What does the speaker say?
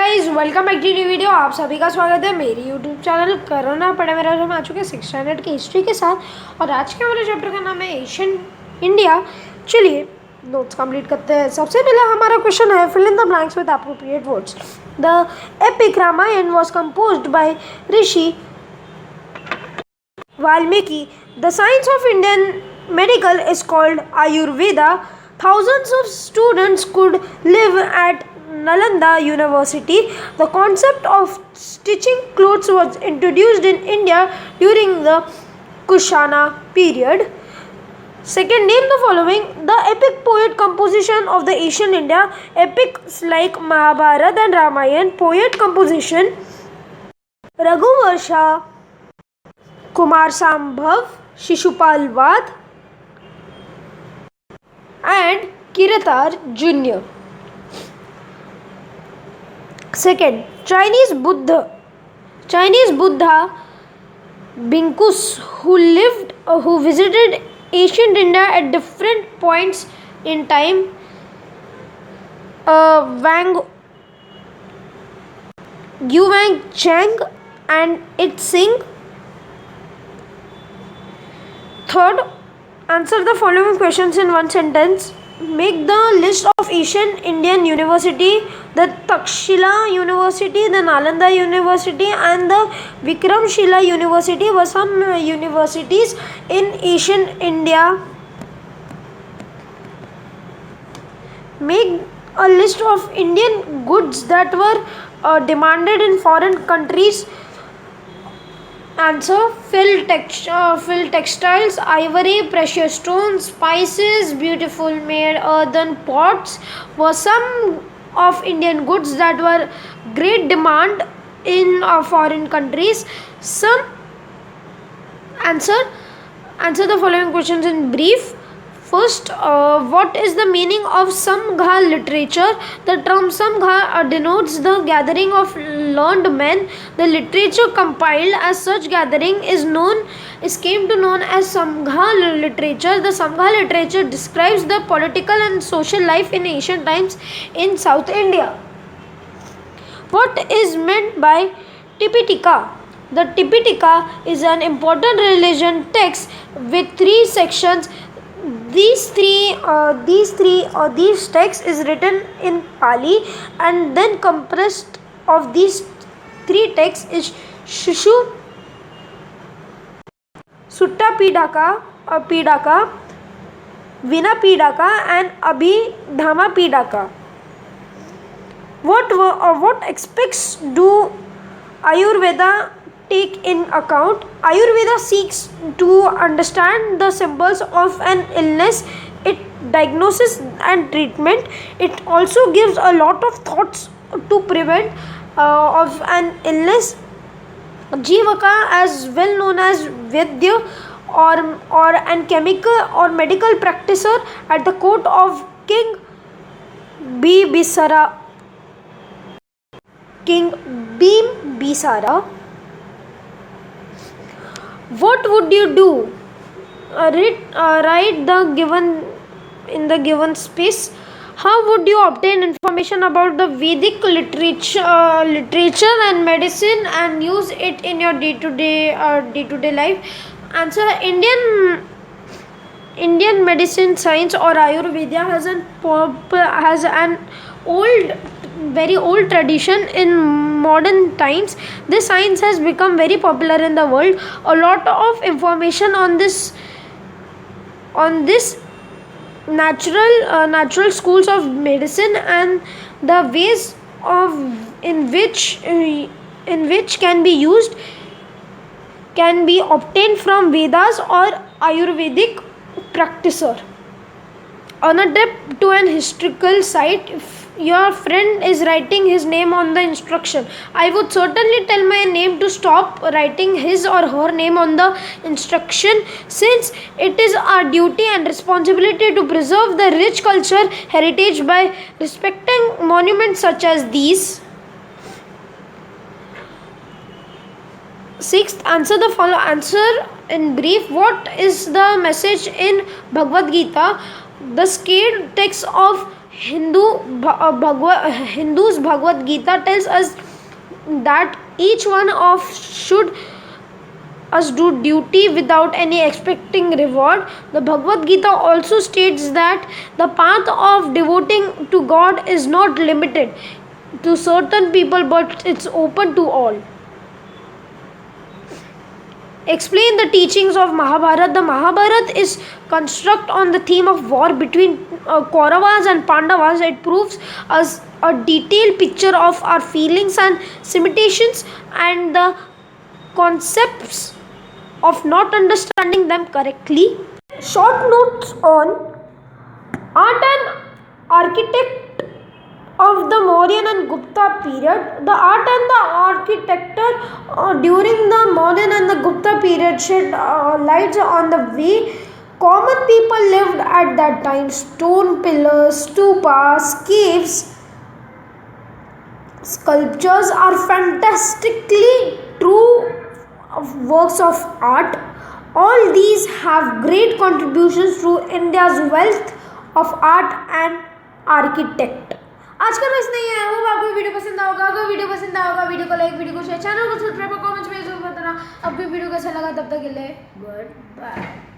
Guys welcome back to new video. आप सभी का स्वागत है मेरी यूट्यूब चैनल करोना पढ़े मेरा जो हम आ चुके हैं 6 स्टैंडर्ड की हिस्ट्री के साथ। और आज के हमारे चैप्टर का नाम है एशियन इंडिया। चलिए नोट्स कंप्लीट करते हैं। सबसे पहला हमारा क्वेश्चन है fill in the blanks with appropriate words. The epic Ramayana was composed by rishi Valmiki. The science of Indian medical is called Ayurveda. Thousands of students could live at Nalanda University. The concept of stitching clothes was introduced in India during the Kushana period. Second, name the following. The epic poet composition of the ancient India. Epics like Mahabharata and Ramayana. Poet composition Raghuvarsha, Kumar Sambhav, Shishupal Vad and Kiratar Jr. Second, Chinese Buddha Bhikksus who visited ancient India at different points in time. Yuan Chang and It Sing. Third, answer the following questions in one sentence. Make the list of Asian Indian University. The Takshila University, the Nalanda University and the Vikramshila University were some universities in Asian India. Make a list of Indian goods that were demanded in foreign countries. Answer, fill textiles, ivory, precious stones, spices, beautiful made earthen pots were some of Indian goods that were great demand in foreign countries. Answer the following questions in brief. First, what is the meaning of Samgha literature? The term Samgha denotes the gathering of learned men. The literature compiled as such gathering came to known as Samgha literature. The Samgha literature describes the political and social life in ancient times in South India. What is meant by Tipitaka? The Tipitaka is an important religion text with 3 sections. These texts is written in Pali, and then compressed of these 3 texts is Sutta Pidaka, Vinapidaka and Abhidhamma Pidaka. What aspects do Ayurveda take in account? Ayurveda seeks to understand the symbols of an illness, its diagnosis and treatment. It also gives a lot of thoughts to prevent of an illness. Jivaka, as well known as Vaidya or an chemical or medical practitioner at the court of King Bimbisara. What would you do? Write in the given space. How would you obtain information about the Vedic literature and medicine and use it in your day-to-day life? Answer, Indian medicine science or Ayurveda has an very old tradition in modern times. This science has become very popular in the world. A lot of information on this natural schools of medicine and the ways in which can be used can be obtained from Vedas or Ayurvedic practitioner. On a trip to an historical site, if your friend is writing his name on the instruction, I would certainly tell my name to stop writing his or her name on the instruction, since it is our duty and responsibility to preserve the rich culture heritage by respecting monuments such as these. Sixth, answer in brief. What is the message in Bhagavad Gita? The sacred text of Hindus Bhagavad Gita tells us that each one of should us do duty without any expecting reward. The Bhagavad Gita also states that the path of devoting to God is not limited to certain people but it's open to all. Explain the teachings of Mahabharata. The Mahabharata is construct on the theme of war between Kauravas and Pandavas. It proves us a detailed picture of our feelings and limitations and the concepts of not understanding them correctly. Short notes on art and architect of the Mauryan and Gupta period. The art and the architecture during the Mauryan and the Gupta period shed lights on the way common people lived at that time. Stone pillars, stupas, caves, sculptures are fantastically true works of art. All these have great contributions to India's wealth of art and architect. आज का बस नहीं है। Hope आपको video पसंद होगा। अगर video पसंद आएगा वीडियो को लाइक, वीडियो को शेयर, चैनल को सब्सक्राइब और कमेंट्स में जरूर बताना। आपको वीडियो कैसा लगा। तब तक के लिए गुड बाय।